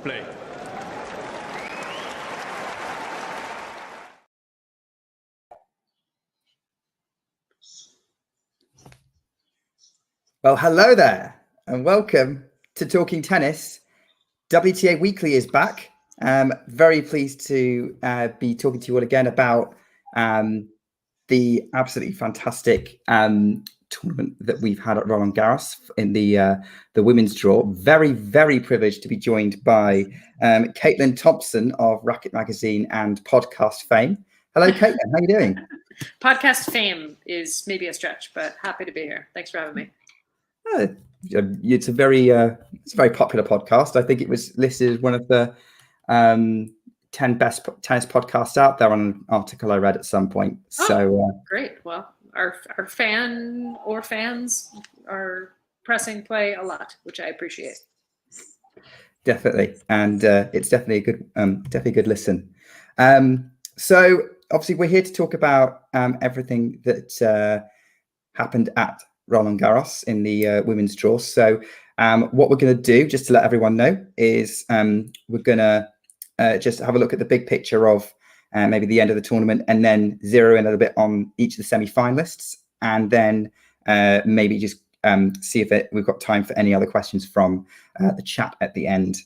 Play. Well, hello there and welcome to Talking Tennis. WTA Weekly is back. Very pleased to be talking to you all again about the absolutely fantastic tournament that we've had at Roland Garros in the women's draw. Very, very privileged to be joined by Caitlin Thompson of Racket Magazine and podcast fame. Hello, Caitlin. How are you doing? Podcast fame is maybe a stretch, but happy to be here. Thanks for having me. It's a very popular podcast. I think it was listed as one of the 10 best tennis podcasts out there on an article I read at some point. Great. Well, our fans are pressing play a lot, which I appreciate. Definitely, and it's definitely a good listen. So obviously we're here to talk about everything that happened at Roland Garros in the women's draw. So what we're going to do, just to let everyone know, is we're going to just have a look at the big picture of maybe the end of the tournament, and then zero in a little bit on each of the semi-finalists, and then maybe just see if we've got time for any other questions from the chat at the end,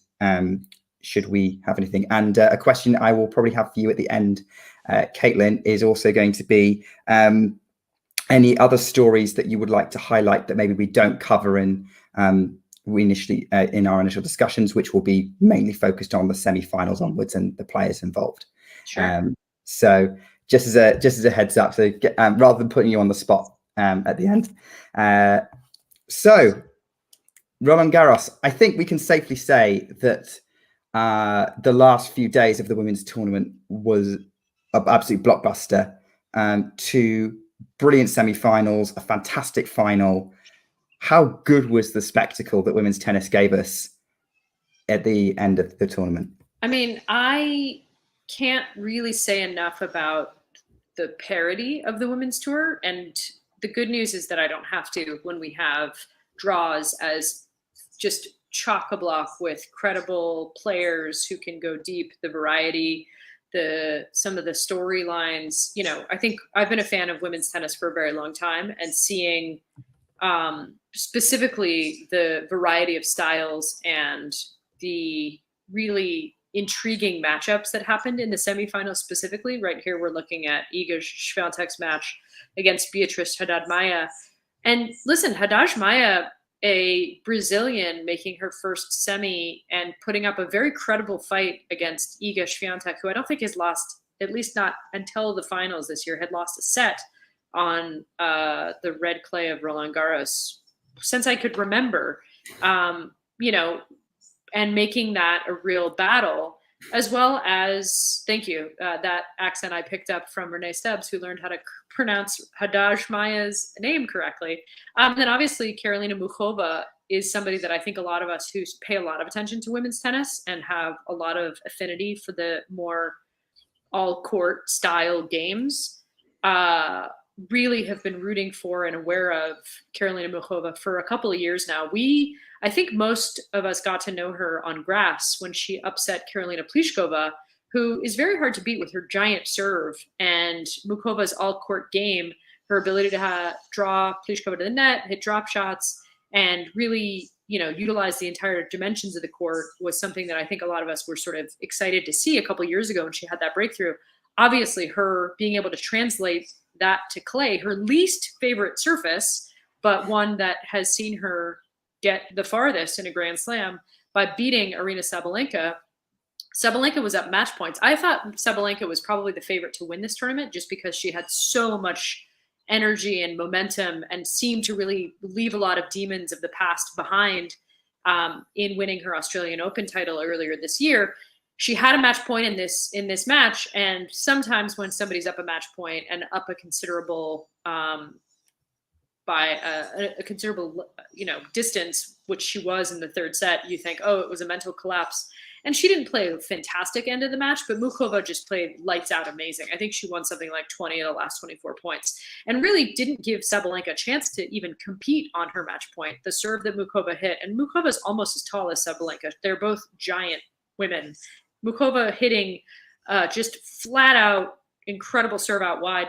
should we have anything. And a question I will probably have for you at the end, Caitlin, is also going to be any other stories that you would like to highlight that maybe we don't cover in in our initial discussions, which will be mainly focused on the semi-finals onwards and the players involved. Sure. So just as a heads up, so rather than putting you on the spot at the end. So Roland Garros, I think we can safely say that the last few days of the women's tournament was an absolute blockbuster. Two brilliant semi-finals, a fantastic final. How good was the spectacle that women's tennis gave us at the end of the tournament? I mean, I can't really say enough about the parity of the women's tour. And the good news is that I don't have to when we have draws as just chock-a-block with credible players who can go deep, the variety, some of the storylines. You know, I think I've been a fan of women's tennis for a very long time, and seeing specifically the variety of styles and the really intriguing matchups that happened in the semifinals specifically. Right here, we're looking at Iga Swiatek's match against Beatrice Haddad-Maia. And listen, Haddad-Maia, a Brazilian, making her first semi and putting up a very credible fight against Iga Swiatek, who I don't think has lost, at least not until the finals this year, had lost a set on the red clay of Roland Garros since I could remember, you know, and making that a real battle, as well as, thank you, that accent I picked up from Renee Stubbs, who learned how to pronounce Haddad-Maia's name correctly. Then obviously Karolina Muchova is somebody that I think a lot of us who pay a lot of attention to women's tennis and have a lot of affinity for the more all-court style games really have been rooting for and aware of Karolina Muchova for a couple of years now. I think most of us got to know her on grass when she upset Karolina Pliskova, who is very hard to beat with her giant serve, and Muchova's all-court game, her ability to draw Pliskova to the net, hit drop shots, and really, you know, utilize the entire dimensions of the court was something that I think a lot of us were sort of excited to see a couple of years ago when she had that breakthrough. Obviously, her being able to translate that to clay, her least favorite surface, but one that has seen her get the farthest in a Grand Slam by beating Aryna Sabalenka. Sabalenka was up match points. I thought Sabalenka was probably the favorite to win this tournament just because she had so much energy and momentum and seemed to really leave a lot of demons of the past behind in winning her Australian Open title earlier this year. She had a match point in this match, and sometimes when somebody's up a match point and up a considerable by a considerable distance, which she was in the third set, you think, oh, it was a mental collapse. And she didn't play a fantastic end of the match, but Muchova just played lights out amazing. I think she won something like 20 of the last 24 points and really didn't give Sabalenka a chance to even compete on her match point. The serve that Muchova hit, and Muchova's almost as tall as Sabalenka. They're both giant women. Muchova hitting just flat out incredible serve out wide.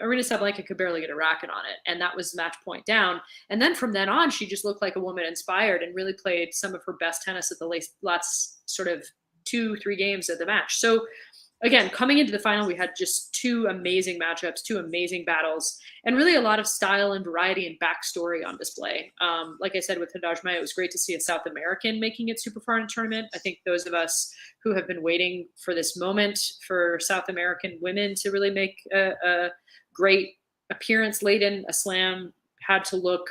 Aryna Sabalenka could barely get a racket on it, and that was match point down. And then from then on, she just looked like a woman inspired and really played some of her best tennis at the last sort of 2-3 games of the match. So again, coming into the final, we had just two amazing matchups, two amazing battles, and really a lot of style and variety and backstory on display. Like I said, with Haddad Maia, it was great to see a South American making it super far in a tournament. I think those of us who have been waiting for this moment for South American women to really make a great appearance late in a slam had to look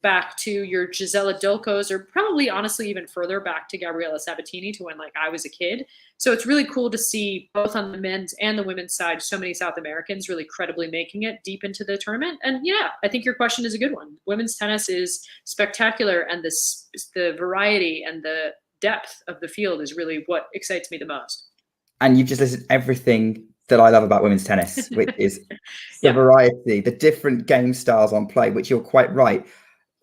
back to your Gisela Dolcos, or probably honestly even further back to Gabriela Sabatini, to when like I was a kid. So it's really cool to see both on the men's and the women's side so many South Americans really credibly making it deep into the tournament. And yeah, I think your question is a good one. Women's tennis is spectacular, and the variety and the depth of the field is really what excites me the most. And you've just listed everything that I love about women's tennis, which is the variety, the different game styles on play, which you're quite right,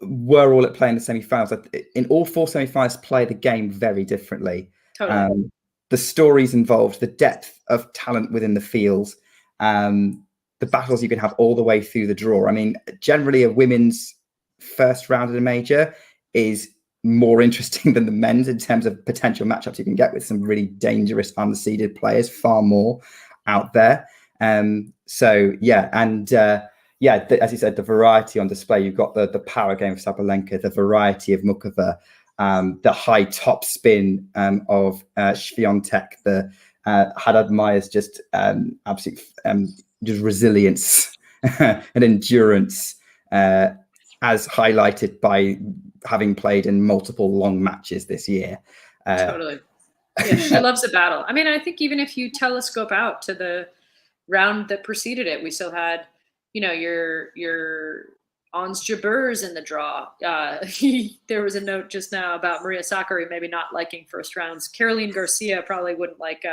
were all at play in the semi-finals. In all 4 semi-finals, play the game very differently. Totally. The stories involved, the depth of talent within the fields, the battles you can have all the way through the draw. I mean, generally a women's first round of a major is more interesting than the men's in terms of potential matchups you can get with some really dangerous unseeded players, far more out there. So yeah, and as you said, the variety on display. You've got the power game of Sabalenka, the variety of Muchova, the high top spin of Swiatek, the Haddad Maia's just absolute just resilience and endurance, as highlighted by having played in multiple long matches this year. Totally. Yeah, she loves a battle. I mean, I think even if you telescope out to the round that preceded it, we still had, you know, your Ons Jabeur's in the draw. There was a note just now about Maria Sakkari maybe not liking first rounds. Caroline Garcia probably wouldn't like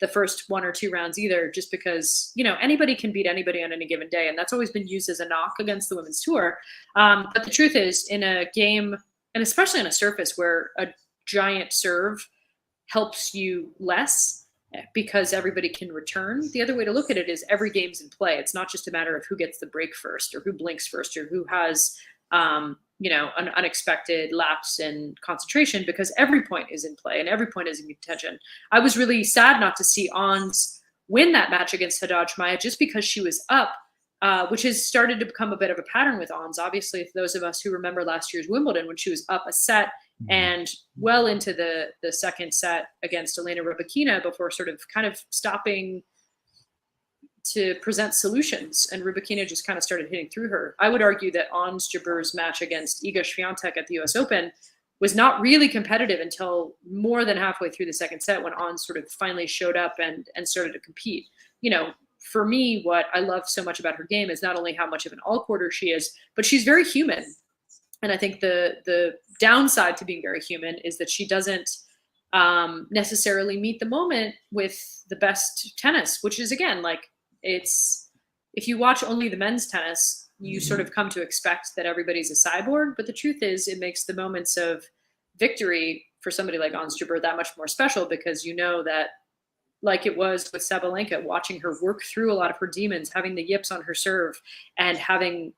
the first 1 or 2 rounds either, just because, you know, anybody can beat anybody on any given day. And that's always been used as a knock against the women's tour. But the truth is, in a game, and especially on a surface where a giant serve helps you less because everybody can return. The other way to look at it is every game's in play. It's not just a matter of who gets the break first or who blinks first or who has, you know, an unexpected lapse in concentration, because every point is in play and every point is in contention. I was really sad not to see Ons win that match against Haddad Maia just because she was up, which has started to become a bit of a pattern with Ons. Obviously, if those of us who remember last year's Wimbledon, when she was up a set and well into the second set against Elena Rybakina before sort of kind of stopping to present solutions, and Rybakina just kind of started hitting through her. I would argue that Ons Jabeur's match against Iga Swiatek at the US Open was not really competitive until more than halfway through the second set, when Ons sort of finally showed up and started to compete. You know, for me, what I love so much about her game is not only how much of an all-quarter she is, but she's very human. And I think the downside to being very human is that she doesn't necessarily meet the moment with the best tennis, which is, again, like, it's, if you watch only the men's tennis, you sort of come to expect that everybody's a cyborg. But the truth is, it makes the moments of victory for somebody like Ons Jabeur that much more special, because you know that, like it was with Sabalenka, watching her work through a lot of her demons, having the yips on her serve, and having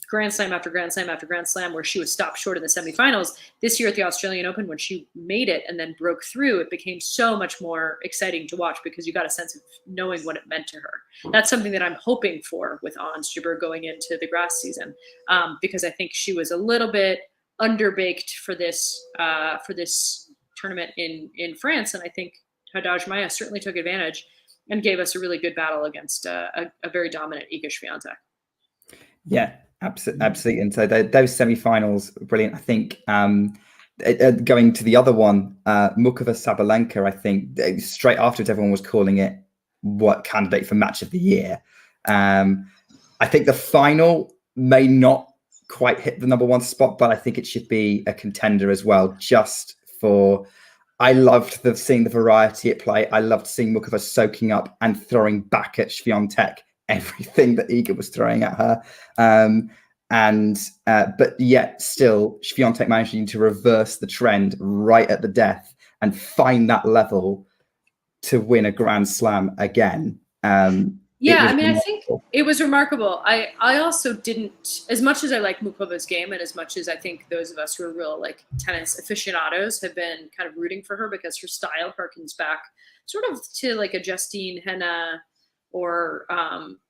Grand Slam after Grand Slam after Grand Slam where she was stopped short in the semifinals. This year at the Australian Open, when she made it and then broke through, it became so much more exciting to watch because you got a sense of knowing what it meant to her. That's something that I'm hoping for with Ons Jabeur going into the grass season, because I think she was a little bit underbaked for this tournament in France, and I think Haddad Maia certainly took advantage and gave us a really good battle against a very dominant Iga Swiatek. Yeah, absolutely. And so those semi-finals, brilliant. I think going to the other one, Muchova Sabalenka, I think straight afterwards, everyone was calling it what candidate for match of the year. I think the final may not quite hit the number 1 spot, but I think it should be a contender as well, just for, I loved seeing the variety at play. I loved seeing Muchova soaking up and throwing back at Swiatek everything that Iga was throwing at her. But yet still Swiatek managing to reverse the trend right at the death and find that level to win a Grand Slam again. Yeah, I mean, I think it was remarkable. I also didn't, as much as I like Muchova's game, and as much as I think those of us who are real like tennis aficionados have been kind of rooting for her because her style harkens back sort of to like a Justine Henin or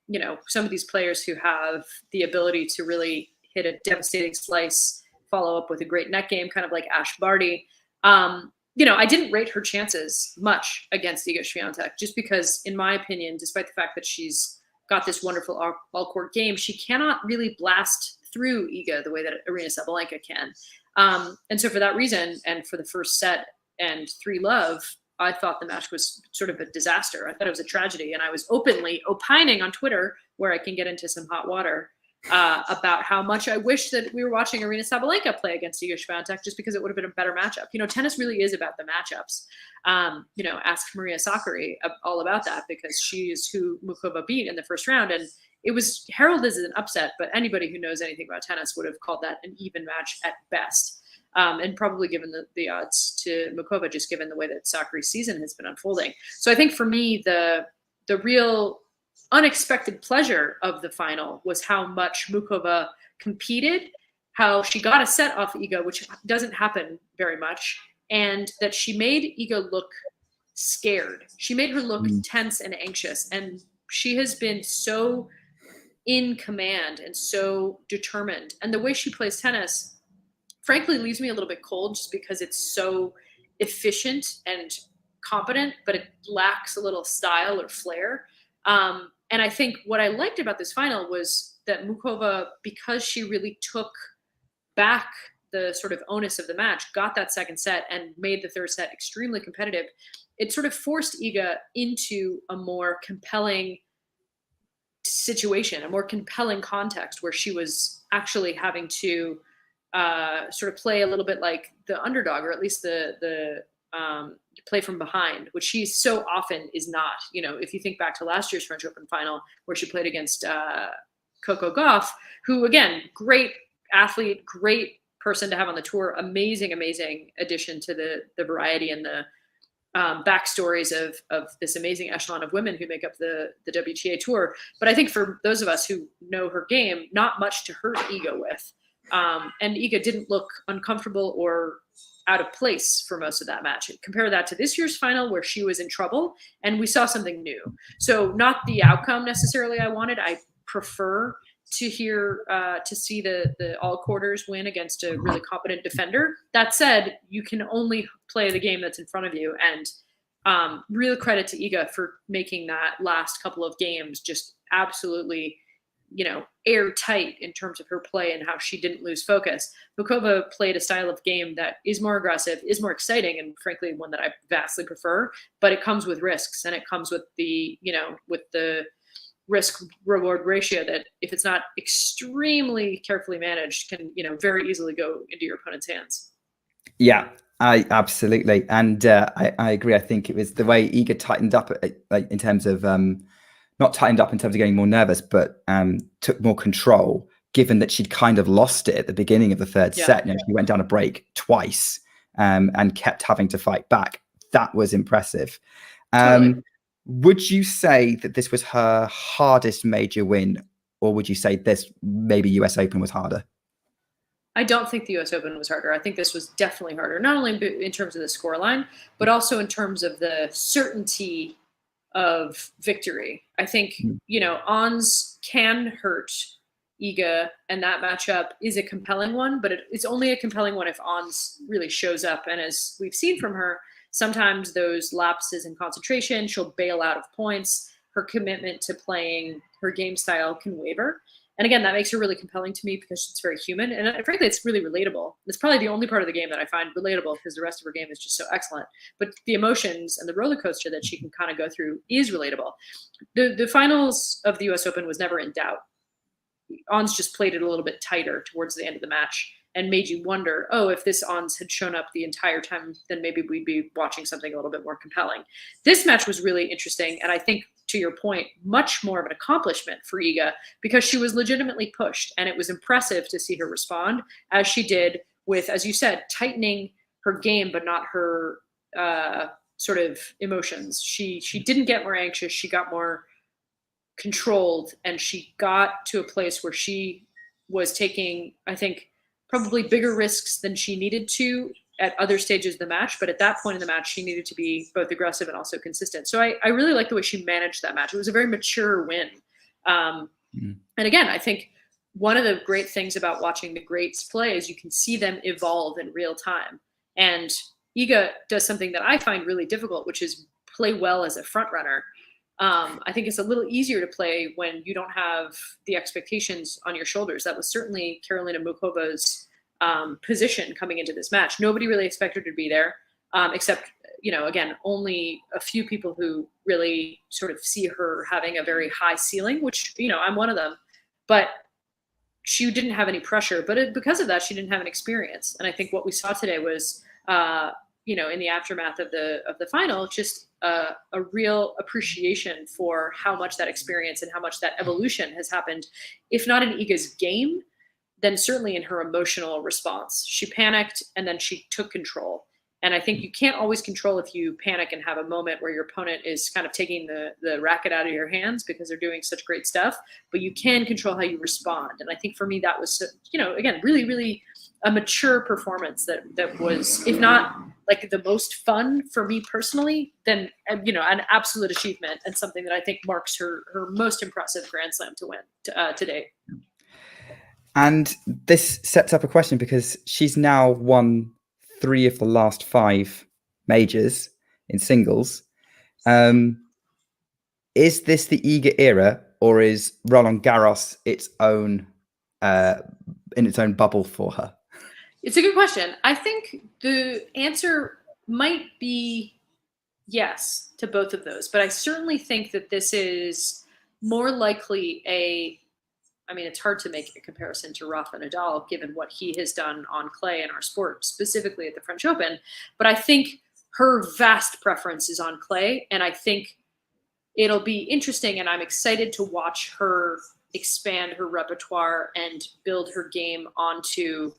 you know, some of these players who have the ability to really hit a devastating slice, follow up with a great net game, kind of like Ash Barty. You know, I didn't rate her chances much against Iga Swiatek, just because, in my opinion, despite the fact that she's got this wonderful all-court game, she cannot really blast through Iga the way that Aryna Sabalenka can. And so for that reason, and for the first set and 3-love, I thought the match was sort of a disaster. I thought it was a tragedy, and I was openly opining on Twitter, where I can get into some hot water, about how much I wish that we were watching Aryna Sabalenka play against Iga Swiatek, just because it would have been a better matchup. You know, tennis really is about the matchups. You know, ask Maria Sakkari all about that, because she is who Muchova beat in the first round. And it was heralded as an upset, but anybody who knows anything about tennis would have called that an even match at best. And probably given the odds to Muchova, just given the way that Sakkari's season has been unfolding. So I think for me, the real unexpected pleasure of the final was how much Muchova competed, how she got a set off Iga, which doesn't happen very much, and that she made Iga look scared. She made her look tense and anxious, and she has been so in command and so determined. And the way she plays tennis, frankly, leaves me a little bit cold, just because it's so efficient and competent, but it lacks a little style or flair. And I think what I liked about this final was that Muchova, because she really took back the sort of onus of the match, got that second set and made the third set extremely competitive, it sort of forced Iga into a more compelling situation, a more compelling context, where she was actually having to sort of play a little bit like the underdog, or at least the play from behind, which she so often is not. You know, if you think back to last year's French Open final, where she played against Coco Gauff, who, again, great athlete, great person to have on the tour, amazing addition to the variety and the backstories of this amazing echelon of women who make up the WTA tour. But I think for those of us who know her game, not much to hurt Iga with. And Iga didn't look uncomfortable or out of place for most of that match. Compare that to this year's final, where she was in trouble and we saw something new. So not the outcome necessarily I wanted. I prefer to see the all quarters win against a really competent defender. That said, you can only play the game that's in front of you. And real credit to Iga for making that last couple of games just absolutely, you know, airtight in terms of her play and how she didn't lose focus. Muchova played a style of game that is more aggressive, is more exciting, and frankly, one that I vastly prefer, but it comes with risks, and it comes with the, you know, with the risk reward ratio that, if it's not extremely carefully managed, can, you know, very easily go into your opponent's hands. Yeah, I absolutely. And I agree. I think it was the way Iga tightened up, like in terms of, not tightened up in terms of getting more nervous, but took more control, given that she'd kind of lost it at the beginning of the third set. You know, she went down a break twice and kept having to fight back. That was impressive. Totally. Would you say that this was her hardest major win, or would you say this maybe US Open was harder? I don't think the US Open was harder. I think this was definitely harder, not only in terms of the scoreline, but also in terms of the certainty of victory. I think, you know, Ons can hurt Iga, and that matchup is a compelling one, but it's only a compelling one if Ons really shows up. And as we've seen from her, sometimes those lapses in concentration, she'll bail out of points. Her commitment to playing her game style can waver. And again, that makes her really compelling to me because it's very human. And frankly, it's really relatable. It's probably the only part of the game that I find relatable, because the rest of her game is just so excellent. But the emotions and the roller coaster that she can kind of go through is relatable. The finals of the US Open was never in doubt. Ons just played it a little bit tighter towards the end of the match and made you wonder, oh, if this Ons had shown up the entire time, then maybe we'd be watching something a little bit more compelling. This match was really interesting, and I think, to your point, much more of an accomplishment for Iga, because she was legitimately pushed, and it was impressive to see her respond as she did with, as you said, tightening her game, but not her sort of emotions. She didn't get more anxious. She got more controlled, and she got to a place where she was taking, I think, probably bigger risks than she needed to at other stages of the match. But at that point in the match, she needed to be both aggressive and also consistent. So I really like the way she managed that match. It was a very mature win. And again, I think one of the great things about watching the greats play is you can see them evolve in real time. And Iga does something that I find really difficult, which is play well as a front runner. I think it's a little easier to play when you don't have the expectations on your shoulders. That was certainly Karolina Muchova's position coming into this match. Nobody really expected her to be there, except, again, only a few people who really sort of see her having a very high ceiling, which, I'm one of them. But she didn't have any pressure. But because of that, she didn't have an experience. And I think what we saw today was, in the aftermath of the final, just a real appreciation for how much that experience and how much that evolution has happened, if not in Iga's game, then certainly in her emotional response. She panicked and then she took control. And I think you can't always control if you panic and have a moment where your opponent is kind of taking the racket out of your hands because they're doing such great stuff, but you can control how you respond. And I think for me, that was, again, really, really a mature performance that was, if not like the most fun for me personally, then, an absolute achievement and something that I think marks her most impressive Grand Slam to win to date. And this sets up a question because she's now won 3 of the last 5 majors in singles. Is this the Iga era, or is Roland Garros its own in its own bubble for her? It's a good question. I think the answer might be yes to both of those, but I certainly think that this is more likely it's hard to make a comparison to Rafa Nadal, given what he has done on clay in our sport, specifically at the French Open. But I think her vast preference is on clay, and I think it'll be interesting, and I'm excited to watch her expand her repertoire and build her game onto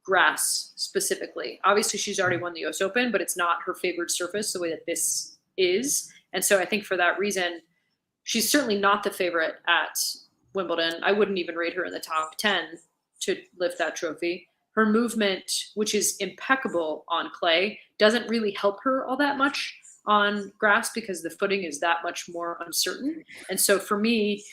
grass specifically. Obviously, she's already won the US Open, but it's not her favorite surface the way that this is. And so I think for that reason, she's certainly not the favorite at Wimbledon. I wouldn't even rate her in the top 10 to lift that trophy. Her movement, which is impeccable on clay, doesn't really help her all that much on grass because the footing is that much more uncertain. And so for me,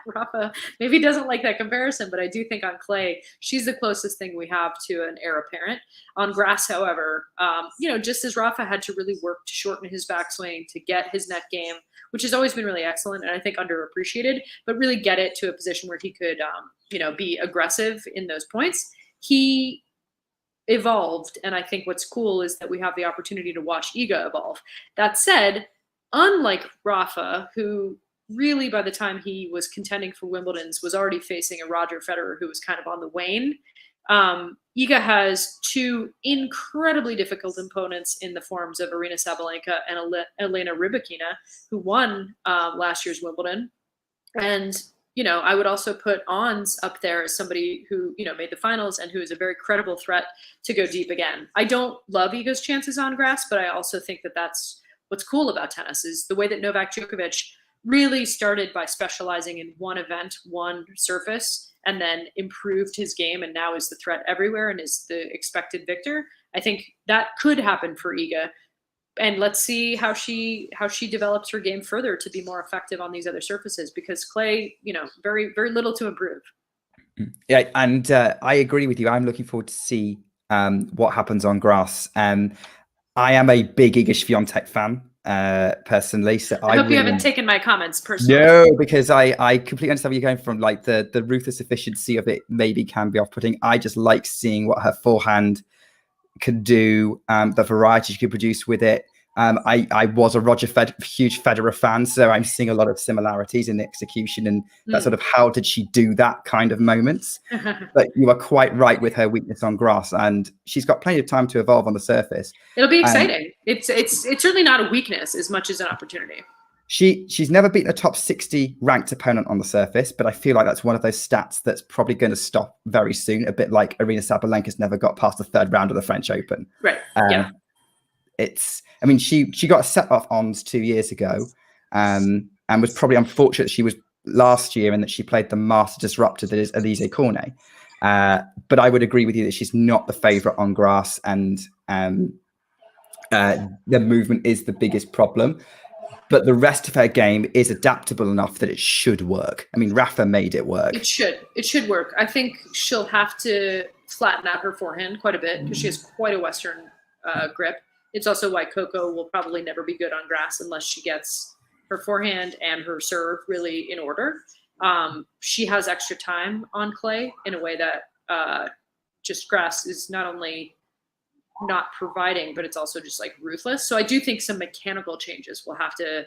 Rafa maybe doesn't like that comparison, but I do think on clay, she's the closest thing we have to an heir apparent. On grass, however, just as Rafa had to really work to shorten his backswing, to get his net game, which has always been really excellent and I think underappreciated, but really get it to a position where he could, be aggressive in those points. He evolved, and I think what's cool is that we have the opportunity to watch Iga evolve. That said, unlike Rafa, who really by the time he was contending for Wimbledon's was already facing a Roger Federer who was kind of on the wane, Iga has 2 incredibly difficult opponents in the forms of Aryna Sabalenka and Elena Rybakina, who won last year's Wimbledon. And, I would also put Ons up there as somebody who, made the finals and who is a very credible threat to go deep again. I don't love Iga's chances on grass, but I also think that that's what's cool about tennis is the way that Novak Djokovic really started by specializing in one event, one surface, and then improved his game and now is the threat everywhere and is the expected victor. I think that could happen for Iga. And let's see how she develops her game further to be more effective on these other surfaces because clay, very, very little to improve. Yeah, and I agree with you. I'm looking forward to see what happens on grass. I am a big Iga Swiatek fan. Personally, so I hope you haven't taken my comments personally. No, because I completely understand where you're going from. Like the ruthless efficiency of it maybe can be off-putting. I just like seeing what her forehand can do, the variety she can produce with it. I was a huge Federer fan, so I'm seeing a lot of similarities in the execution and that sort of how did she do that kind of moments. But you are quite right with her weakness on grass, and she's got plenty of time to evolve on the surface. It'll be exciting. It's certainly not a weakness as much as an opportunity. She's never beaten a top 60 ranked opponent on the surface, but I feel like that's one of those stats that's probably going to stop very soon. A bit like Aryna Sabalenka's never got past the 3rd round of the French Open. Right. Yeah. I mean, she got a set off ons 2 years ago, and was probably unfortunate that she was last year and that she played the master disruptor that is Elise Cornet. But I would agree with you that she's not the favorite on grass, and the movement is the biggest problem. But the rest of her game is adaptable enough that it should work. I mean, Rafa made it work. It should work. I think she'll have to flatten out her forehand quite a bit because she has quite a Western grip. It's also why Coco will probably never be good on grass unless she gets her forehand and her serve really in order. She has extra time on clay in a way that just grass is not only not providing, but it's also just like ruthless. So I do think some mechanical changes will have to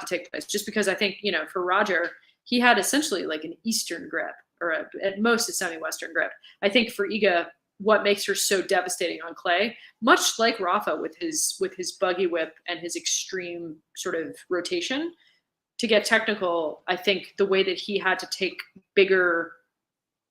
take place, just because I think, for Roger, he had essentially like an Eastern grip, or at most a semi-Western grip. I think for Iga, what makes her so devastating on clay, much like Rafa with his buggy whip and his extreme sort of rotation, to get technical, I think the way that he had to take bigger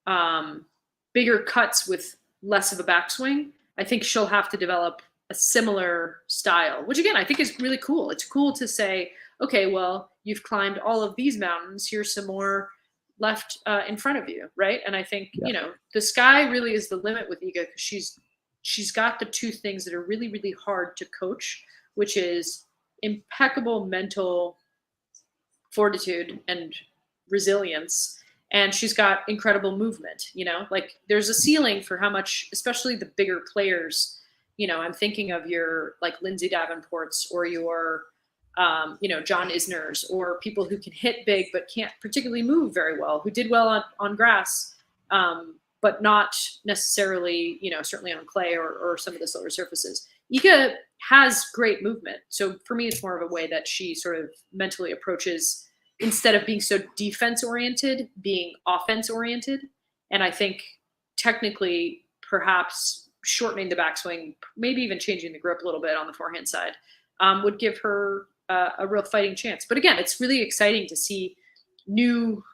cuts with less of a backswing, I think she'll have to develop a similar style, which again, I think is really cool. It's cool to say, okay, well, you've climbed all of these mountains. Here's some more left in front of you, right? And I think, the sky really is the limit with Iga, because she's got the two things that are really, really hard to coach, which is impeccable mental fortitude and resilience. And she's got incredible movement, like there's a ceiling for how much, especially the bigger players, I'm thinking of your like Lindsay Davenports or your, John Isner's, or people who can hit big but can't particularly move very well, who did well on grass, but not necessarily, certainly on clay or some of the slower surfaces. Iga has great movement. So for me, it's more of a way that she sort of mentally approaches, instead of being so defense oriented, being offense oriented. And I think technically, perhaps shortening the backswing, maybe even changing the grip a little bit on the forehand side, would give her a real fighting chance. But again, it's really exciting to see new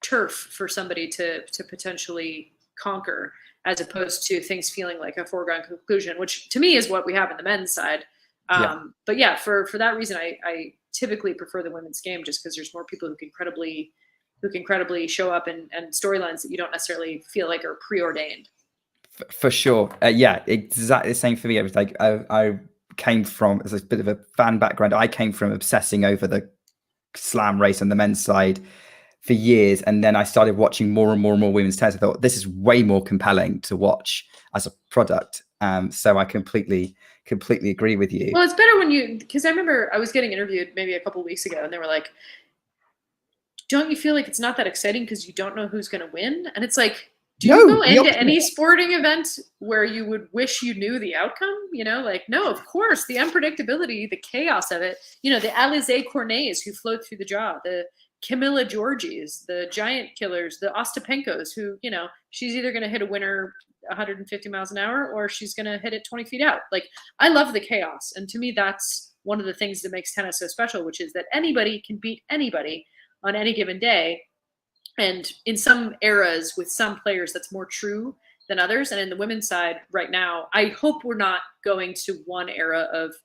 turf for somebody to potentially conquer, as opposed to things feeling like a foregone conclusion, which to me is what we have in the men's side. But yeah, for that reason, I typically prefer the women's game, just because there's more people who can credibly show up and storylines that you don't necessarily feel like are preordained. For sure. Yeah, exactly the same for me. It was like I came from, as a bit of a fan background, I came from obsessing over the slam race on the men's side for years, and then I started watching more and more and more women's tennis. I thought, this is way more compelling to watch as a product. So I completely agree with you. Well, it's better because I remember I was getting interviewed maybe a couple of weeks ago, and they were like, don't you feel like it's not that exciting because you don't know who's going to win? And it's like, do you go into any sporting event where you would wish you knew the outcome? Like, no, of course, the unpredictability, the chaos of it, the Alizé Cornets who float through the jaw, the Camilla Georgis, the giant killers, the Ostapenkos who, she's either going to hit a winner 150 miles an hour or she's going to hit it 20 feet out. Like, I love the chaos. And to me, that's one of the things that makes tennis so special, which is that anybody can beat anybody on any given day. And in some eras with some players, that's more true than others. And in the women's side right now, I hope we're not going to one era of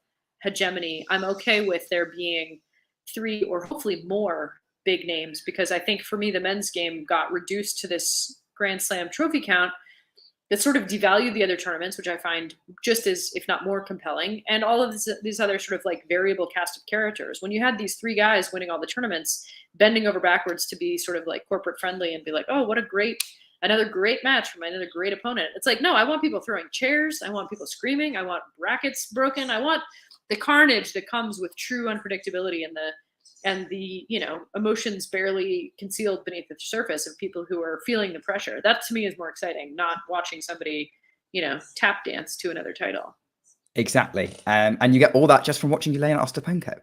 hegemony. I'm okay with there being 3 or hopefully more big names, because I think for me, the men's game got reduced to this Grand Slam trophy count that sort of devalued the other tournaments, which I find just as, if not more compelling. And all of these other sort of like variable cast of characters. When you had these 3 guys winning all the tournaments, bending over backwards to be sort of like corporate friendly and be like, oh, what another great match from another great opponent. It's like, no, I want people throwing chairs. I want people screaming. I want brackets broken. I want the carnage that comes with true unpredictability and the emotions barely concealed beneath the surface of people who are feeling the pressure. That to me is more exciting, not watching somebody, tap dance to another title. Exactly. And you get all that just from watching Jelena Ostapenko.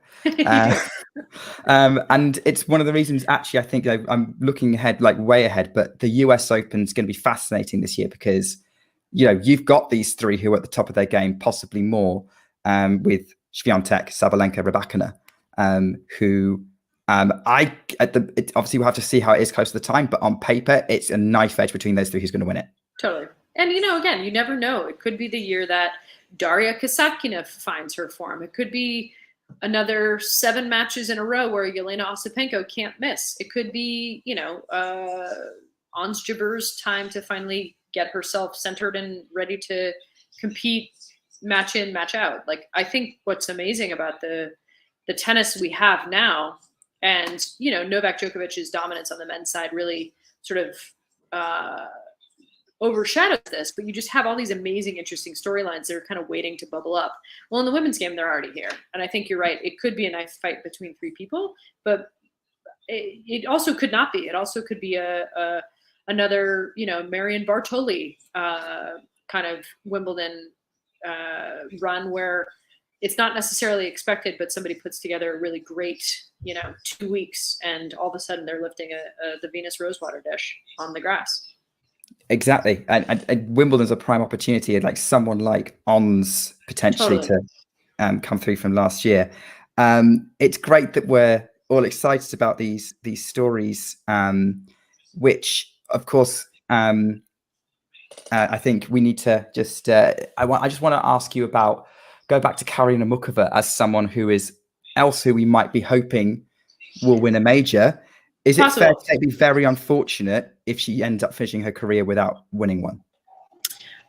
And it's one of the reasons, actually, I think I'm looking ahead, like way ahead, but the US Open is going to be fascinating this year because, you've got these 3 who are at the top of their game, possibly more, with Swiatek, Sabalenka, Rybakina, who obviously we'll have to see how it is close to the time, but on paper, it's a knife edge between those 3 who's going to win it. Totally. And, again, you never know. It could be the year that Daria Kasatkina finds her form. It could be another 7 matches in a row where Yelena Ostapenko can't miss. It could be, Ons Jabeur's time to finally get herself centered and ready to compete match in, match out. Like, I think what's amazing about the tennis we have now, and, Novak Djokovic's dominance on the men's side really sort of overshadows this, but you just have all these amazing, interesting storylines that are kind of waiting to bubble up. Well, in the women's game, they're already here. And I think you're right. It could be a nice fight between 3 people, but it also could not be. It also could be another, Marion Bartoli kind of Wimbledon run where it's not necessarily expected, but somebody puts together a really great, 2 weeks, and all of a sudden they're lifting the Venus Rosewater dish on the grass. Exactly. And Wimbledon's a prime opportunity, like someone like Ons potentially to come through from last year. It's great that we're all excited about these stories, which of course I think we need to just I just want to ask you about, go back to Karolina Muchova as someone who we might be hoping will win a major. Is it fair to say it'd be very unfortunate if she ends up finishing her career without winning one?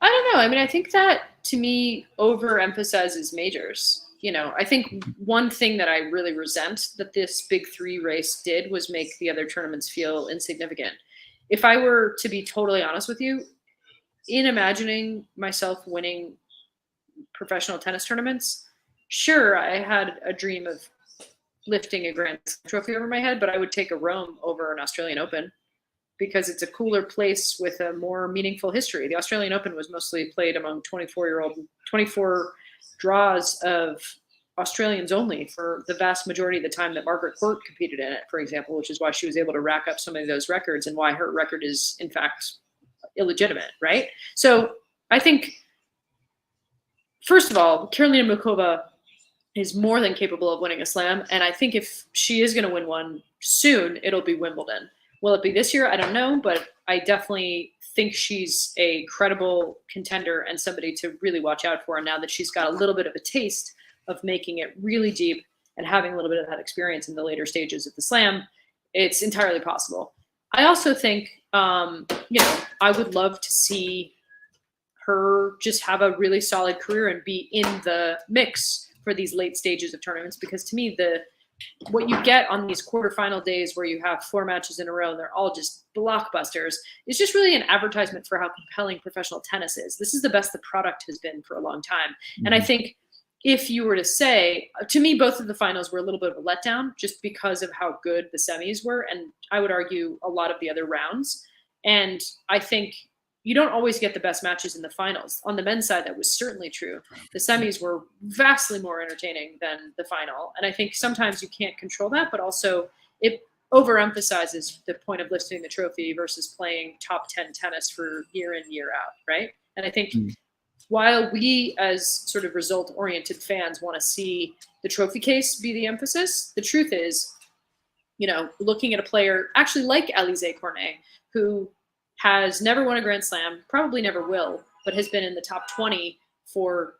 I don't know. I mean, I think that, to me, overemphasizes majors. I think one thing that I really resent that this Big 3 race did was make the other tournaments feel insignificant. If I were to be totally honest with you, in imagining myself winning professional tennis tournaments, sure, I had a dream of lifting a Grand Slam trophy over my head, but I would take a Rome over an Australian Open because it's a cooler place with a more meaningful history. The Australian Open was mostly played among 24 draws of Australians only for the vast majority of the time that Margaret Court competed in it, for example, which is why she was able to rack up so many of those records and why her record is, in fact, illegitimate, right? So I think, first of all, Karolina Muchova is more than capable of winning a slam. And I think if she is going to win one soon, it'll be Wimbledon. Will it be this year? I don't know, but I definitely think she's a credible contender and somebody to really watch out for. And now that she's got a little bit of a taste of making it really deep and having a little bit of that experience in the later stages of the slam, it's entirely possible. I also think, I would love to see her just have a really solid career and be in the mix for these late stages of tournaments, because to me, what you get on these quarterfinal days where you have 4 matches in a row and they're all just blockbusters is just really an advertisement for how compelling professional tennis is. This is the best the product has been for a long time. Mm-hmm. And I think if you were to say, to me, both of the finals were a little bit of a letdown just because of how good the semis were. And I would argue a lot of the other rounds. And I think you don't always get the best matches in the finals. On the men's side, that was certainly true. The semis were vastly more entertaining than the final. And I think sometimes you can't control that, but also it overemphasizes the point of lifting the trophy versus playing top 10 tennis for year in, year out, right? And I think while we as sort of result-oriented fans want to see the trophy case be the emphasis, the truth is, looking at a player actually like Alizé Cornet, who has never won a Grand Slam, probably never will, but has been in the top 20 for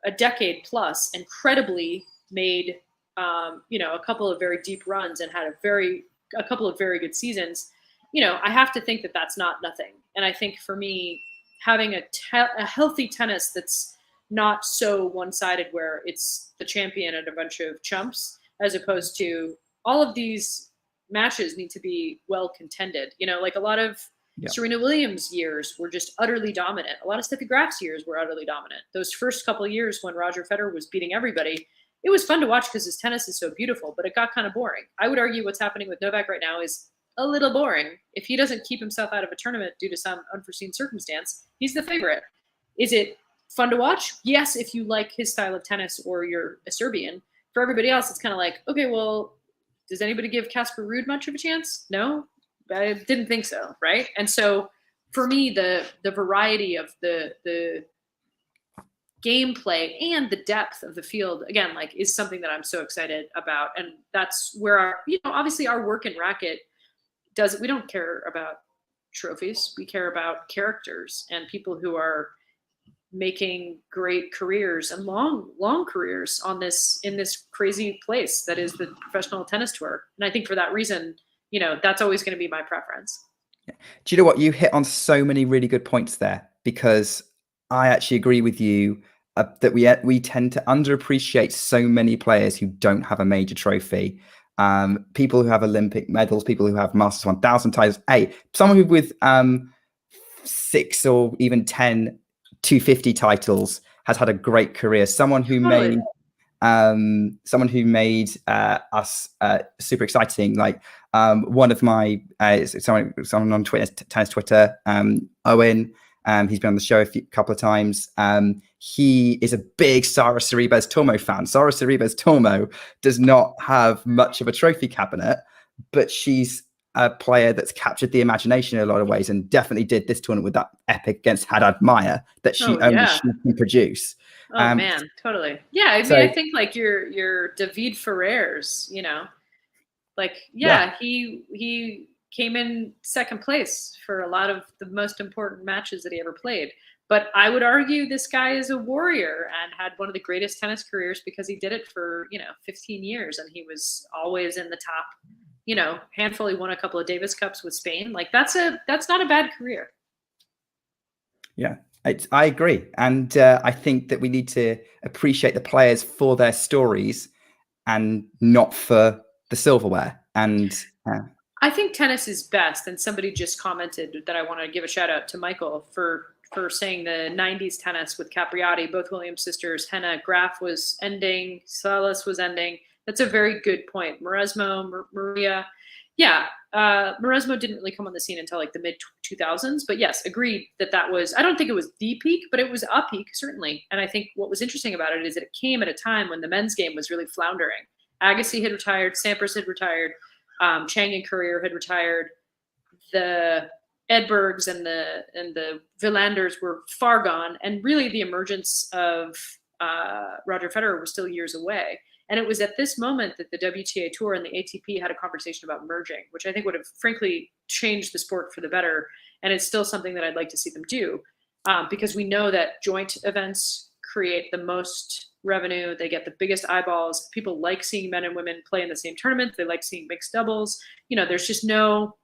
a decade plus, and credibly made, a couple of very deep runs and had a couple of very good seasons. I have to think that that's not nothing. And I think for me, having a healthy tennis that's not so one-sided where it's the champion and a bunch of chumps, as opposed to all of these matches need to be well contended. Like a lot of Serena Williams' years were just utterly dominant. A lot of Steffi Graf's years were utterly dominant. Those first couple of years when Roger Federer was beating everybody, it was fun to watch because his tennis is so beautiful, but it got kind of boring. I would argue what's happening with Novak right now is a little boring. If he doesn't keep himself out of a tournament due to some unforeseen circumstance, he's the favorite. Is it fun to watch? Yes, if you like his style of tennis or you're a Serbian. For everybody else, it's kind of like, okay, well, does anybody give Casper Ruud much of a chance? No? I didn't think so, right? And so for me, the variety of the gameplay and the depth of the field, again, is something that I'm so excited about. And that's where obviously our work in racket we don't care about trophies. We care about characters and people who are making great careers and long careers in this crazy place that is the professional tennis tour. And I think for that reason, that's always going to be my preference. Do you know what? You hit on so many really good points there, because I actually agree with you that we tend to underappreciate so many players who don't have a major trophy. People who have Olympic medals, people who have Masters 1000 titles. Someone who with 6 or even 10 250 titles has had a great career. Someone who made us super exciting. Like one of my someone on Twitter, tennis Twitter, Owen. He's been on the show a couple of times. He is a big Sara Sorribes Tormo fan. Sara Sorribes Tormo does not have much of a trophy cabinet, but she's a player that's captured the imagination in a lot of ways, and definitely did this tournament with that epic against Haddad Maia that she can produce. Oh man, totally. Yeah, I mean, I think like your David Ferrers, he came in second place for a lot of the most important matches that he ever played. But I would argue this guy is a warrior and had one of the greatest tennis careers because he did it for 15 years, and he was always in the top. Handful. He won a couple of Davis Cups with Spain. Like that's not a bad career. Yeah, I agree. And I think that we need to appreciate the players for their stories and not for the silverware. And I think tennis is best. And somebody just commented that I want to give a shout out to Michael for saying the 90s tennis with Capriati, both Williams sisters, Henna, Graf was ending, Salas was ending. That's a very good point. Mauresmo, Maria. Yeah, Mauresmo didn't really come on the scene until like the mid-2000s. But yes, agreed that was, I don't think it was the peak, but it was a peak, certainly. And I think what was interesting about it is that it came at a time when the men's game was really floundering. Agassi had retired, Sampras had retired, Chang and Courier had retired. The Edbergs and the Villanders were far gone. And really the emergence of Roger Federer was still years away. And it was at this moment that the WTA Tour and the ATP had a conversation about merging, which I think would have frankly changed the sport for the better. And it's still something that I'd like to see them do because we know that joint events create the most revenue. They get the biggest eyeballs. People like seeing men and women play in the same tournament. They like seeing mixed doubles. There's just no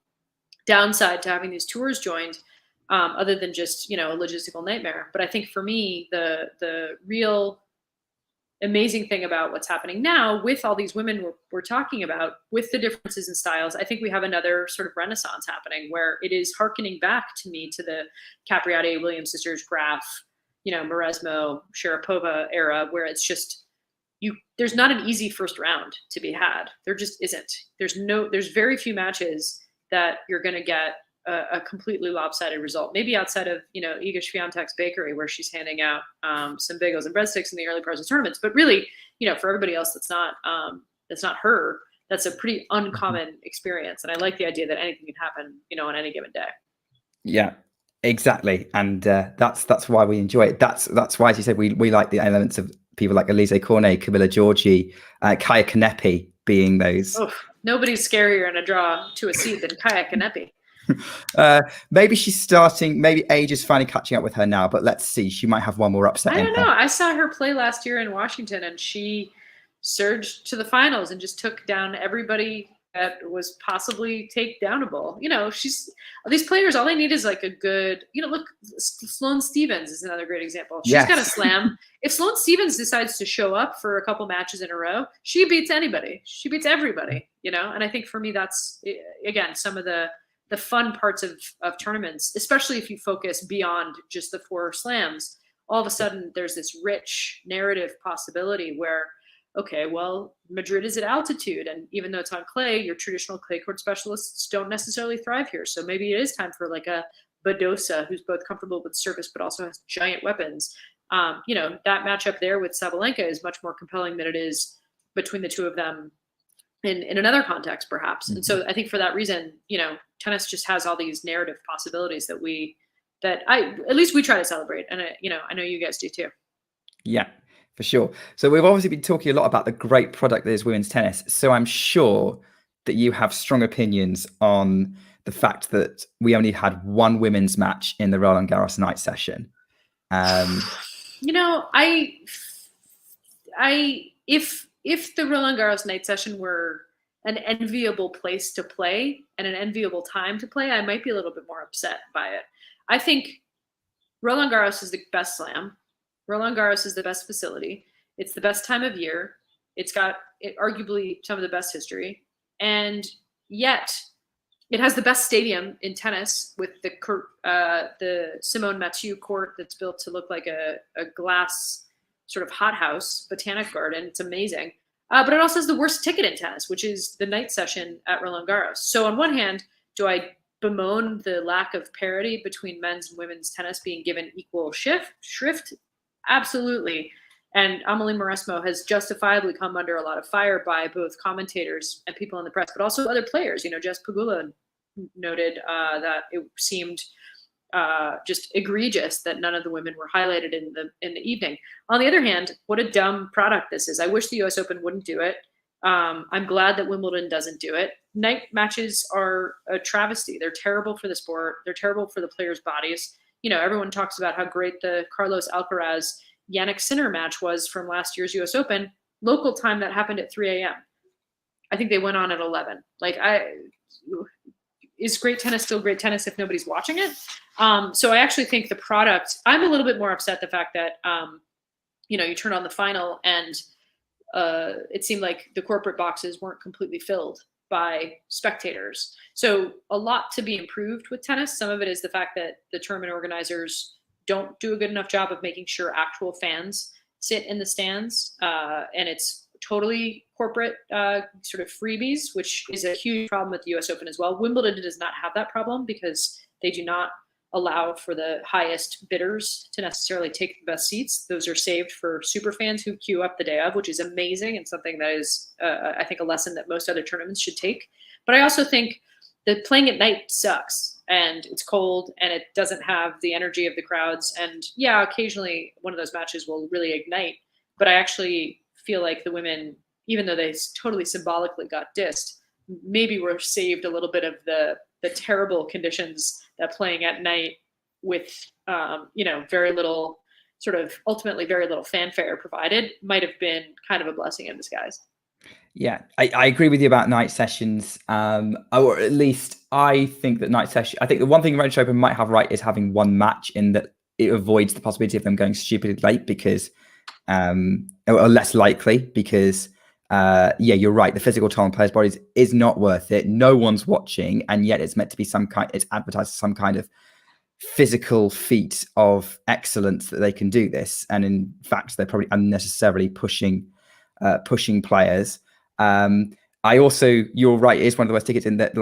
downside to having these tours joined other than just, a logistical nightmare. But I think for me, the real amazing thing about what's happening now with all these women we're talking about, with the differences in styles, I think we have another sort of renaissance happening where it is hearkening back to me to the Capriati, Williams sisters, Graf, Mauresmo, Sharapova era, where it's just there's not an easy first round to be had. There just isn't. There's very few matches that you're going to get a completely lopsided result. Maybe outside of, Iga Swiatek's bakery, where she's handing out some bagels and breadsticks in the early parts of tournaments. But really, for everybody else that's not her, that's a pretty uncommon experience. And I like the idea that anything can happen, on any given day. Yeah, exactly. And that's why we enjoy it. That's why, as you said, we like the elements of people like Elise Cornet, Camilla Giorgi, Kaya Kanepi being those. Oof, nobody's scarier in a draw to a seed than Kaya Kanepi. Maybe she's starting. Maybe age is finally catching up with her now. But let's see. She might have one more upset. I don't know. I saw her play last year in Washington, and she surged to the finals and just took down everybody that was possibly takedownable. These players. All they need is like a good. Look, Sloane Stephens is another great example. She's got a slam. If Sloane Stephens decides to show up for a couple matches in a row, she beats anybody. She beats everybody. And I think for me, that's again some of the fun parts of tournaments, especially if you focus beyond just the 4 slams. All of a sudden, there's this rich narrative possibility where, okay, well, Madrid is at altitude, and even though it's on clay, your traditional clay court specialists don't necessarily thrive here. So maybe it is time for like a Badosa, who's both comfortable with service but also has giant weapons. That matchup there with Sabalenka is much more compelling than it is between the two of them in another context, perhaps. And so I think for that reason, tennis just has all these narrative possibilities that at least we try to celebrate. And I know you guys do too. Yeah, for sure. So we've obviously been talking a lot about the great product that is women's tennis. So I'm sure that you have strong opinions on the fact that we only had one women's match in the Roland Garros night session. You know, if the Roland Garros night session were an enviable place to play and an enviable time to play, I might be a little bit more upset by it. I think Roland Garros is the best slam. Roland Garros is the best facility. It's the best time of year. It's got arguably some of the best history. And yet it has the best stadium in tennis with the Simone Mathieu court that's built to look like a glass sort of hothouse, botanic garden. It's amazing. But it also has the worst ticket in tennis, which is the night session at Roland Garros. So on one hand, do I bemoan the lack of parity between men's and women's tennis being given equal shrift? Absolutely. And Amelie Mauresmo has justifiably come under a lot of fire by both commentators and people in the press, but also other players. You know, Jess Pegula noted that it seemed just egregious that none of the women were highlighted in the evening. On the other hand, what a dumb product this is. I wish the US Open wouldn't do it. I'm glad that Wimbledon doesn't do it. Night matches are a travesty. They're terrible for the sport. They're terrible for the players' bodies. You know, everyone talks about how great the Carlos Alcaraz Yannick Sinner match was from last year's US Open. Local time, that happened at 3 a.m. I think they went on at 11. Is great tennis still great tennis if nobody's watching it? So I actually think the product, I'm a little bit more upset the fact that, you turn on the final and it seemed like the corporate boxes weren't completely filled by spectators. So a lot to be improved with tennis. Some of it is the fact that the tournament organizers don't do a good enough job of making sure actual fans sit in the stands. And it's totally corporate sort of freebies, which is a huge problem with the US Open as well. Wimbledon does not have that problem because they do not allow for the highest bidders to necessarily take the best seats. Those are saved for super fans who queue up the day of, which is amazing and something that is, I think, a lesson that most other tournaments should take. But I also think that playing at night sucks and it's cold and it doesn't have the energy of the crowds. And yeah, occasionally one of those matches will really ignite. But I actually feel like the women, even though they totally symbolically got dissed, maybe were saved a little bit of the terrible conditions that playing at night with, very little ultimately very little fanfare provided might have been kind of a blessing in disguise. Yeah, I agree with you about night sessions. Or at least I think that I think the one thing French Open might have right is having one match in that it avoids the possibility of them going stupidly late because, or less likely because, you're right. The physical toll on players' bodies is not worth it. No one's watching, and yet it's meant to be it's advertised as some kind of physical feat of excellence that they can do this. And in fact, they're probably unnecessarily pushing players. You're right, it is one of the worst tickets in that,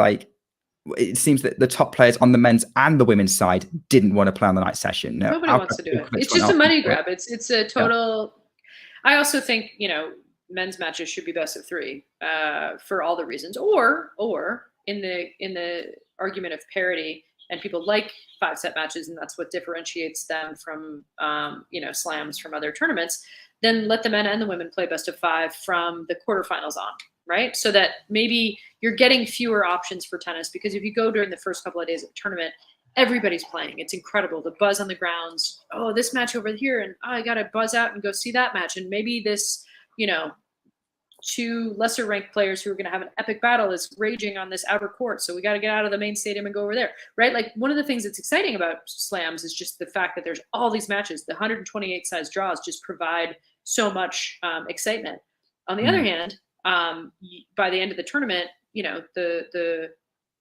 it seems that the top players on the men's and the women's side didn't want to play on the night session. No, nobody wants to do it. It's just a money grab. It's a total. Yeah. I also think, men's matches should be best of three for all the reasons, or in the argument of parity, and people like 5-set matches, and that's what differentiates them from slams from other tournaments. Then let the men and the women play best of 5 from the quarterfinals on, right? So that maybe you're getting fewer options for tennis, because if you go during the first couple of days of the tournament, everybody's playing. It's incredible. The buzz on the grounds. Oh, this match over here. And I got to buzz out and go see that match. And maybe this, 2 lesser ranked players who are going to have an epic battle is raging on this outer court. So we got to get out of the main stadium and go over there, right? Like, one of the things that's exciting about slams is just the fact that there's all these matches. The 128 size draws just provide so much excitement. On the other hand, by the end of the tournament, the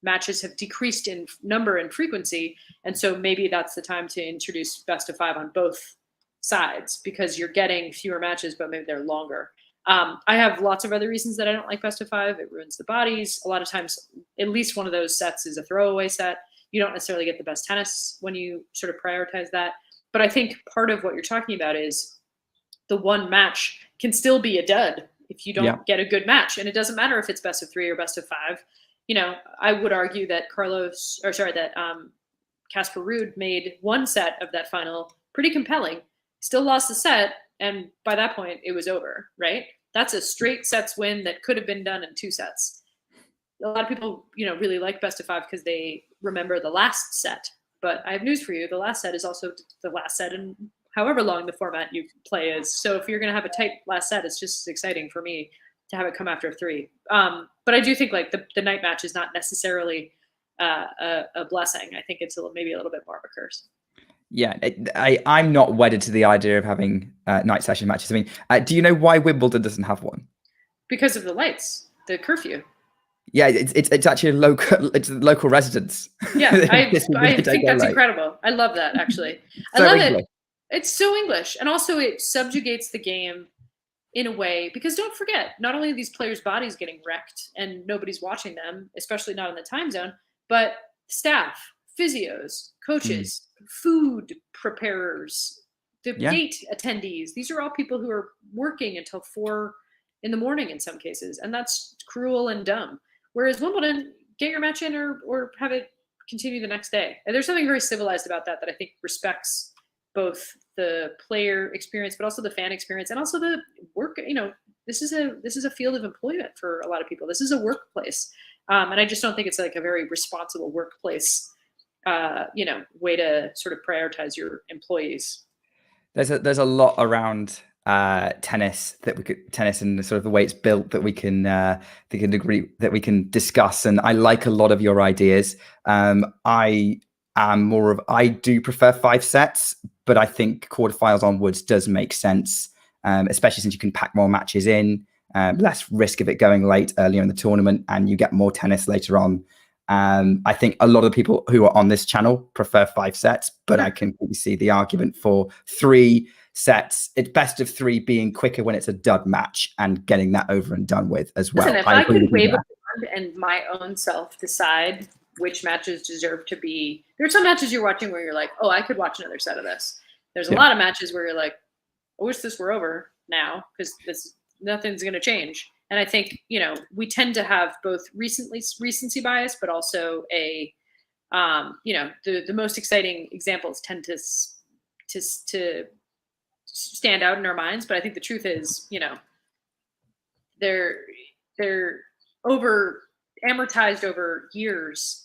matches have decreased in number and frequency. And so maybe that's the time to introduce best of 5 on both sides, because you're getting fewer matches, but maybe they're longer. I have lots of other reasons that I don't like best of 5. It ruins the bodies. A lot of times, at least one of those sets is a throwaway set. You don't necessarily get the best tennis when you sort of prioritize that. But I think part of what you're talking about is the one match can still be a dud if you don't get a good match. And it doesn't matter if it's best of 3 or best of 5. I would argue that Casper Ruud made one set of that final pretty compelling, still lost the set. And by that point, it was over, right? That's a straight sets win that could have been done in 2 sets. A lot of people, really like best of 5 because they remember the last set But I have news for you. The last set is also the last set, and however long the format you play is. So if you're going to have a tight last set, it's just as exciting for me to have it come after 3. But I do think like the night match is not necessarily a blessing. I think it's maybe a little bit more of a curse. Yeah, I'm not wedded to the idea of having night session matches. I mean, do you know why Wimbledon doesn't have one? Because of the lights, the curfew. Yeah, it's actually local residents. Yeah, I think that's incredible. I love that, actually. I love English. It's so English. And also it subjugates the game in a way, because don't forget, not only are these players' bodies getting wrecked and nobody's watching them, especially not in the time zone, but staff, physios, coaches, food preparers, the gate attendees. These are all people who are working until 4 in the morning in some cases. And that's cruel and dumb. Whereas Wimbledon, get your match in or have it continue the next day. And there's something very civilized about that I think respects both the player experience, but also the fan experience, and also the work. You know, this is a field of employment for a lot of people. This is a workplace, and I just don't think it's like a very responsible workplace, way to sort of prioritize your employees. There's a lot around tennis and sort of the way it's built that we can agree that we can discuss, and I like a lot of your ideas. I do prefer 5 sets, but I think quarterfinals onwards does make sense, especially since you can pack more matches in, less risk of it going late earlier in the tournament, and you get more tennis later on. I think a lot of the people who are on this channel prefer 5 sets, but I can see the argument for 3 sets. It's best of 3 being quicker when it's a dud match and getting that over and done with as well. Listen, if I could wave a wand and my own self decide which matches deserve to be, there's some matches you're watching where you're like, oh, I could watch another set of this. There's a lot of matches where you're like, I wish this were over now, because nothing's going to change. And I think, we tend to have both recency bias, but also the most exciting examples tend to stand out in our minds. But I think the truth is, they're amortized over years,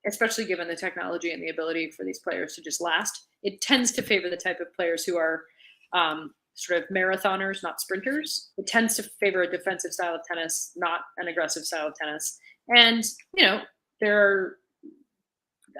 especially given the technology and the ability for these players to just last. It tends to favor the type of players who are sort of marathoners, not sprinters. It tends to favor a defensive style of tennis, not an aggressive style of tennis. And,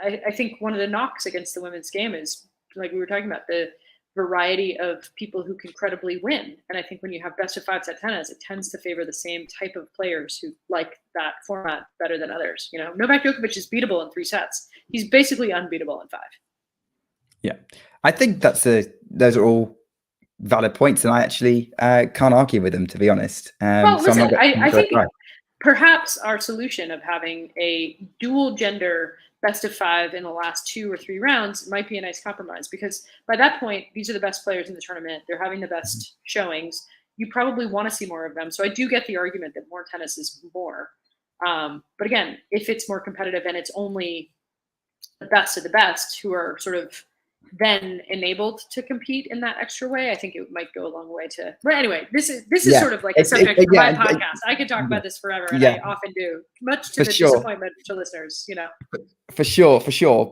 I think one of the knocks against the women's game is, like we were talking about, the variety of people who can credibly win. And I think when you have best of 5 set tennis, it tends to favor the same type of players who like that format better than others. Novak Djokovic is beatable in 3 sets. He's basically unbeatable in 5. Yeah, I think those are all valid points, and I actually can't argue with them, to be honest. Well, listen, I think perhaps our solution of having a dual gender best of 5 in the last 2 or 3 rounds might be a nice compromise, because by that point, these are the best players in the tournament. They're having the best showings. You probably want to see more of them. So I do get the argument that more tennis is more. But again, if it's more competitive and it's only the best of the best who are sort of then enabled to compete in that extra way, I think it might go a long way to. But anyway, this is sort of like a subject for my podcast. I could talk about this forever, and I often do, much to the disappointment to listeners. For sure.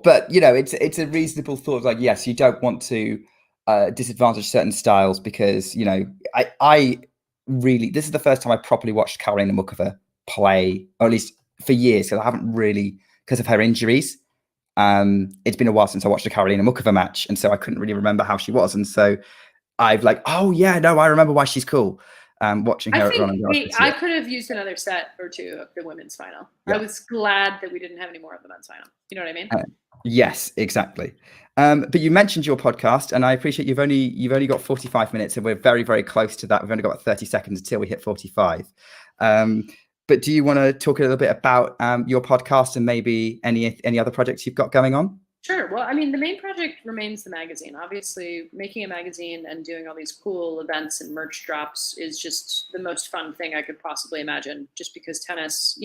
But it's a reasonable thought. Like, yes, you don't want to disadvantage certain styles, because I really, this is the first time I properly watched Karolina Muchova play, or at least for years, because I haven't really, because of her injuries. It's been a while since I watched a Karolina Muchova match, and so I couldn't really remember how she was, and so I've I remember why she's cool. Watching her at Roland Garros. I could have used another set or 2 of the women's final. I was glad that we didn't have any more of the men's final. You know what I mean? Yes, exactly. But you mentioned your podcast, and I appreciate you've only got 45 minutes, and we're very, very close to that. We've only got about 30 seconds until we hit 45. But do you want to talk a little bit about your podcast and maybe any other projects you've got going on? Sure. Well, I mean, the main project remains the magazine. Obviously, making a magazine and doing all these cool events and merch drops is just the most fun thing I could possibly imagine, just because tennis,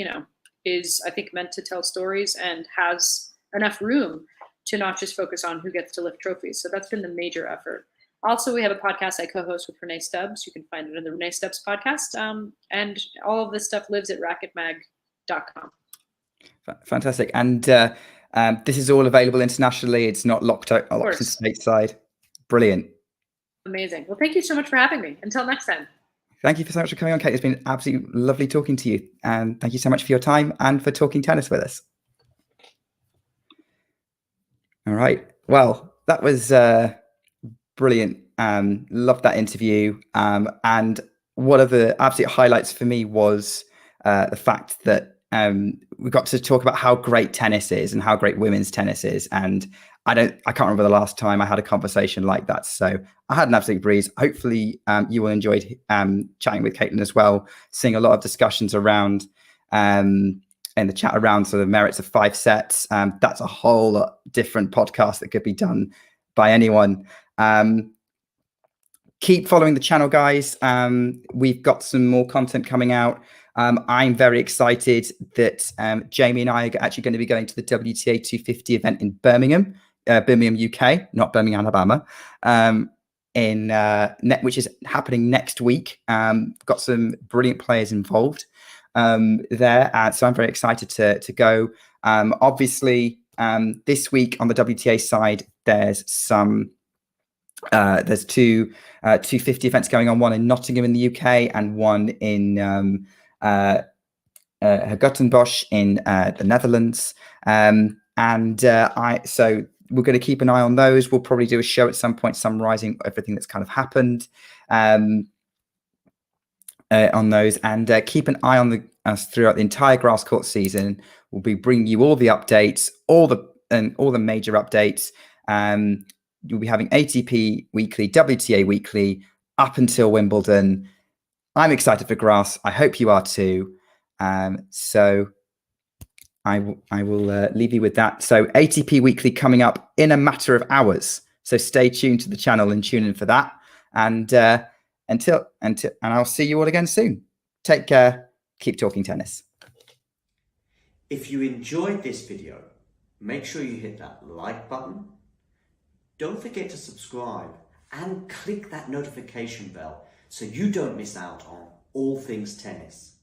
is, I think, meant to tell stories and has enough room to not just focus on who gets to lift trophies. So that's been the major effort. Also, we have a podcast I co-host with Renee Stubbs. You can find it in the Renee Stubbs podcast. And all of this stuff lives at racketmag.com. Fantastic. And This is all available internationally. It's not locked into stateside. Brilliant. Amazing. Well, thank you so much for having me. Until next time. Thank you so much for coming on, Kate. It's been absolutely lovely talking to you. And thank you so much for your time and for talking tennis with us. All right. Well, that was brilliant. Loved that interview. And one of the absolute highlights for me was the fact that we got to talk about how great tennis is and how great women's tennis is. And I can't remember the last time I had a conversation like that. So I had an absolute breeze. Hopefully you will enjoy chatting with Caitlin as well, seeing a lot of discussions around in the chat around sort of merits of 5 sets. That's a whole different podcast that could be done by anyone. Keep following the channel, guys. We've got some more content coming out. I'm very excited that Jamie and I are actually going to be going to the WTA 250 event in Birmingham, UK, not Birmingham, Alabama, which is happening next week. Got some brilliant players involved there, so I'm very excited to go. Obviously, this week on the WTA side, there's two 250 events going on, one in Nottingham in the UK and one in Hertogenbosch in the Netherlands. So we're going to keep an eye on those. We'll probably do a show at some point summarizing everything that's kind of happened on those, and keep an eye on us throughout the entire grass court season. We'll be bringing you all the updates, all the major updates. You'll be having ATP Weekly, WTA Weekly up until Wimbledon. I'm excited for grass. I hope you are too. So I will leave you with that. So ATP Weekly coming up in a matter of hours. So stay tuned to the channel and tune in for that. And until I'll see you all again soon. Take care. Keep talking tennis. If you enjoyed this video, make sure you hit that like button. Don't forget to subscribe and click that notification bell so you don't miss out on all things tennis.